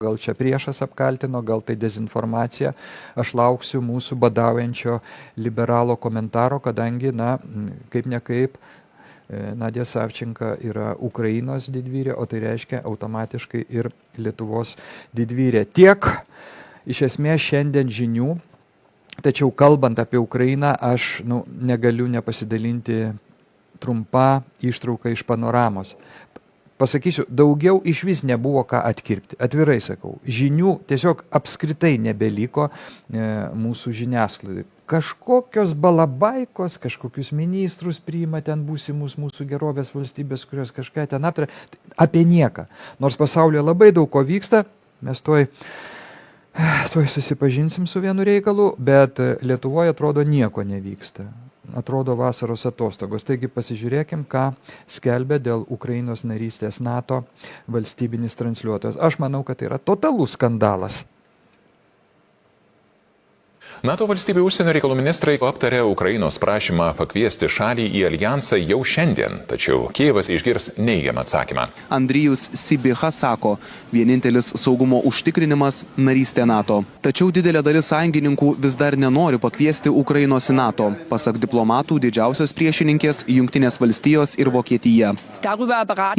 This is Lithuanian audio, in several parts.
gal čia priešas apkaltino, gal tai dezinformacija. Aš lauksiu mūsų badaujančio liberalo komentaro, kadangi, kaip nekaip, Nadija Savčenka yra Ukrainos didvyrė, o tai reiškia automatiškai ir Lietuvos didvyrė. Tiek iš esmės šiandien žinių, tačiau kalbant apie Ukrainą, aš negaliu nepasidalinti trumpa ištrauka iš panoramos. Pasakysiu, daugiau iš vis nebuvo ką atkirpti. Atvirai sakau, žinių tiesiog apskritai nebeliko mūsų žiniasklaidai. Kažkokios balabaikos, kažkokius ministrus priima ten būsimus mūsų gerovės valstybės, kurios kažką ten aptarė, apie nieką. Nors pasaulyje labai daug ko vyksta, mes tuoj susipažinsim su vienu reikalu, bet Lietuvoje atrodo nieko nevyksta. Atrodo vasaros atostogos. Taigi pasižiūrėkim, ką skelbia dėl Ukrainos narystės NATO valstybinis transliuotojas. Aš manau, kad tai yra totalus skandalas. NATO valstybių užsienio reikalų ministrai aptarė Ukrainos prašymą pakviesti šalį į alijansą jau šiandien, tačiau Kijevas išgirs neigiamą atsakymą. Andrijus Sybiha sako, vienintelis saugumo užtikrinimas – narystė NATO. Tačiau didelė dalis sąjungininkų vis dar nenori pakviesti Ukrainos į NATO. Pasak diplomatų, didžiausios priešininkės Jungtinės valstijos ir Vokietija.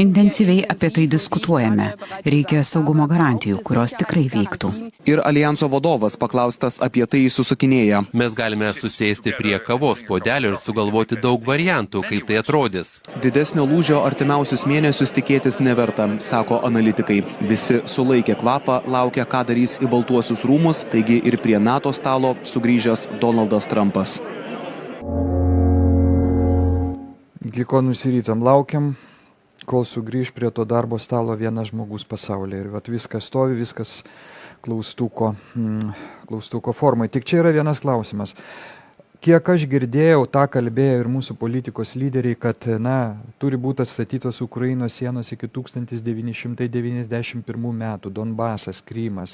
Intensyviai apie tai diskutuojame. Reikia saugumo garantijų, kurios tikrai veiktų. Ir alijanso vadovas paklaustas apie tai susukinėja. Mes galime susėsti prie kavos puodelio ir sugalvoti daug variantų, kaip tai atrodys. Didesnio lūžio artimiausius mėnesius tikėtis neverta, sako analitikai. Visi sulaikė kvapą, laukia, ką darys į Baltuosius rūmus, taigi ir prie NATO stalo sugrįžęs Donaldas Trumpas. Iki ko nusirytam, laukiam, kol sugrįž prie to darbo stalo vienas žmogus pasaulyje. Ir viskas stovi, viskas klaustuko formai. Tik čia yra vienas klausimas. Kiek aš girdėjau, tą kalbėjo ir mūsų politikos lyderiai, kad turi būti atstatytos Ukrainos sienos iki 1991 metų, Donbasas, Krymas,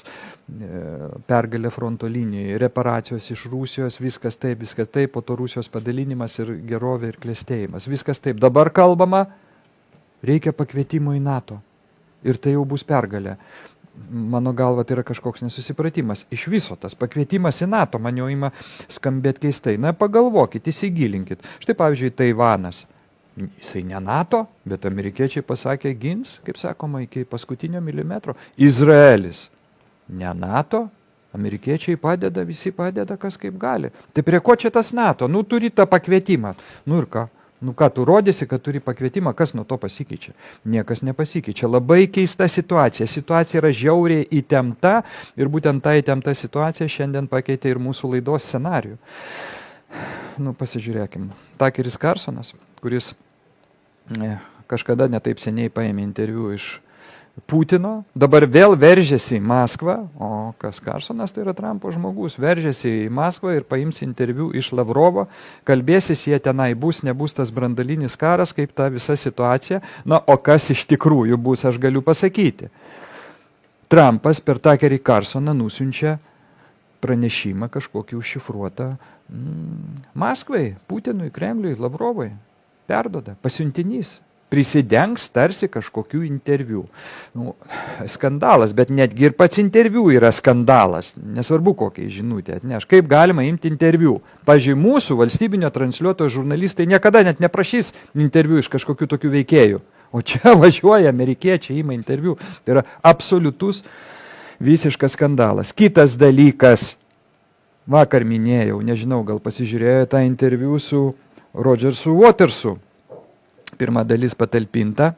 pergalė fronto linijoje, reparacijos iš Rusijos, viskas taip, po to Rusijos padalinimas ir gerovė ir klestėjimas. Viskas taip. Dabar kalbama, reikia pakvietimo į NATO. Ir tai jau bus pergalė. Mano galva, tai yra kažkoks nesusipratimas. Iš viso tas pakvietimas į NATO man jau ima skambėti keistai. Pagalvokit, įsigilinkit. Štai pavyzdžiui, Taivanas. Jisai ne NATO, bet amerikiečiai pasakė gins, kaip sakoma, iki paskutinio milimetro. Izraelis. Ne NATO, amerikiečiai padeda, visi padeda, kas kaip gali. Tai prie ko čia tas NATO? Turi tą pakvietimą. Ir ką? Ką tu rodysi, kad turi pakvietimą, kas nuo to pasikeičia? Niekas nepasikeičia. Labai keista situacija. Situacija yra žiauriai įtempta ir būtent ta įtempta situacija šiandien pakeitė ir mūsų laidos scenarijų. Pasižiūrėkim. Takeris Carsonas, kuris kažkada netaip seniai paėmė interviu iš Putino, dabar vėl veržėsi į Maskvą, o kas Carsonas, tai yra Trumpo žmogus, veržėsi į Maskvą ir paims interviu iš Lavrovo, kalbėsis, jie tenai bus, nebus tas brandalinis karas, kaip ta visa situacija, o kas iš tikrųjų bus, aš galiu pasakyti. Trumpas per Takerį Carsoną nusiunčia pranešimą kažkokį užšifruotą Maskvai, Putinui, Kremliui, Lavrovui, perduoda, pasiuntinys. Prisidengs tarsi kažkokių interviu. Skandalas, bet netgi ir pats interviu yra skandalas. Nesvarbu, kokiai žinutė atneš. Kaip galima imti interviu? Pavyzdžiui, mūsų valstybinio transliuotojo žurnalistai niekada net neprašys interviu iš kažkokių tokių veikėjų. O čia važiuoja amerikiečiai, ima interviu. Tai yra absoliutus visiškas skandalas. Kitas dalykas, vakar minėjau, nežinau, gal pasižiūrėjo tą interviu su Rodžersu Watersu. Pirma dalis patalpinta.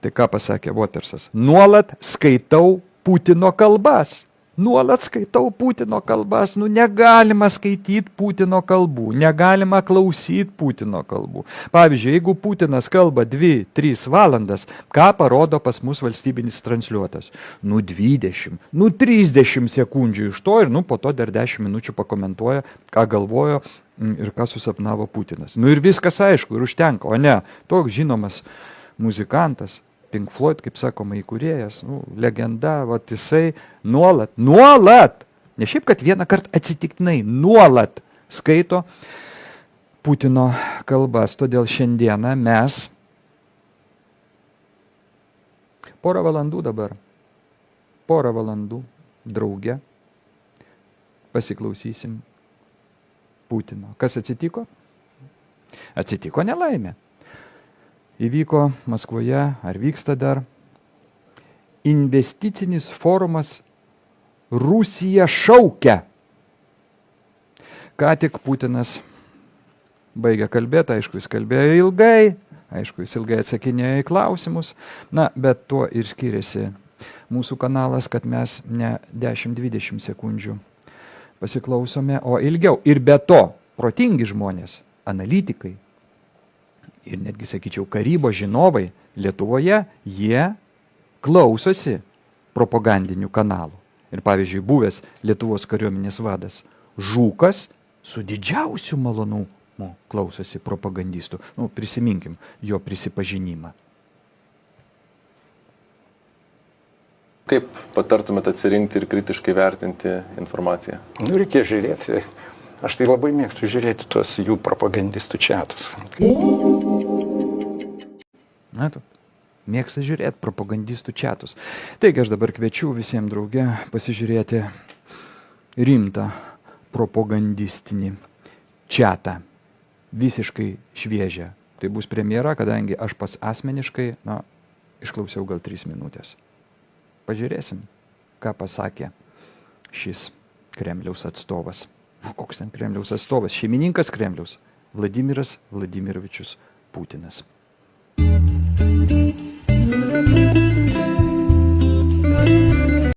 Tai ką pasakė Watersas? Nuolat skaitau Putino kalbas. Negalima skaityti Putino kalbų. Negalima klausyti Putino kalbų. Pavyzdžiui, jeigu Putinas kalba 2-3 valandas, ką parodo pas mus valstybinis transliuotas? 20, 30 sekundžių iš to ir po to dar 10 minučių pakomentuoja, ką galvojo ir ką susapnavo Putinas. Ir viskas aišku, ir užtenka, o ne, toks žinomas muzikantas, Pink Floyd, kaip sakoma, įkūrėjas, legenda, jisai nuolat, ne šiaip, kad vieną kartą atsitiktinai, nuolat skaito Putino kalbas. Todėl šiandieną mes porą valandų dabar porą valandų drauge pasiklausysim Putino. Kas atsitiko? Atsitiko nelaimė. Įvyko Maskvoje, ar vyksta dar, investicinis forumas Rusija šaukia. Ką tik Putinas baigė kalbėti, aišku, jis kalbėjo ilgai, aišku, jis ilgai atsakinėjo į klausimus, na, bet tuo ir skiriasi mūsų kanalas, kad mes ne 10-20 sekundžių pasiklausome, o ilgiau. Ir be to, protingi žmonės, analitikai ir netgi, sakyčiau, karybos žinovai Lietuvoje, jie klausosi propagandinių kanalų. Ir pavyzdžiui, buvęs Lietuvos kariuomenės vadas Žukas su didžiausiu malonumu klausosi propagandistų. Prisiminkim jo prisipažinimą. Kaip patartumėte atsirinkti ir kritiškai vertinti informaciją? Reikia žiūrėti. Aš tai labai mėgstu žiūrėti tuos jų propagandistų čiatus. Mėgsta žiūrėti propagandistų čiatus. Taigi aš dabar kviečiu visiems drauge pasižiūrėti rimtą propagandistinį čiatą. Visiškai šviežią. Tai bus premjera, kadangi aš pats asmeniškai, išklausiau gal 3 minutės. Pažiūrėsim, ką pasakė šis Kremliaus atstovas. Koks ten Kremliaus atstovas? Šeimininkas Kremliaus. Vladimiras Vladimirovičius Putinas.